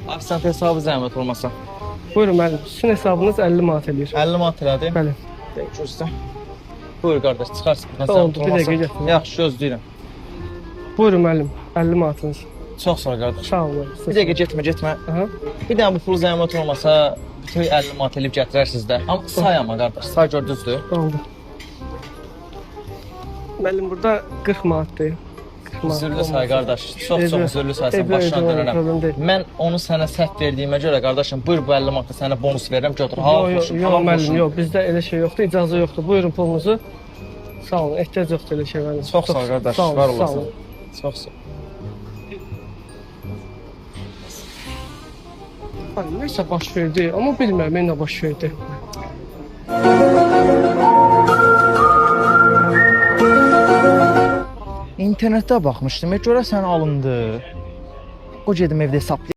Afisant hesabı zəhmət olmasa. Buyurun müəllim. Sizin hesabınız 50 manat eləyir. 50 manat elədi. Bəli. Gözlə. Buyur qardaş, çıxarsın. Oldu, bir dəqiqə gətirin. Yaxşı, gözləyirəm. Buyurun müəllim. 50 manatınız. Çox sağ ol qardaş. Sağ olun. Bir dəqiqə getmə. Aha. Bir dənə bu pul zəhmət olmasa bütün 50 manat elib gətirərsiniz də. Amma say amma qardaş, say gör düzdür. Oldu. Müəllim burada 40 manatdır. 40 manat. Üzürlü say qardaş. Çox üzürlü saysan başdan dönərəm. Mən onu sənə səhv verdiyimə görə qardaşım, buyur bu 50 manatı sənə bonus verirəm, götür. Yox, müəllim, yox. Bizdə elə şey yoxdur, icazə yoxdur. Buyurun pulunuzu. Sağ olun, ehtiyac yoxdur elə şey müəllim. Çox sağ ol qardaş, var olasın. Çox sağ ol. Nəysə baş verdi, amma bilmirəm nə baş verdi. İnternetdə baxmışdım, görəsən alındı. O gedim evdə hesablayım.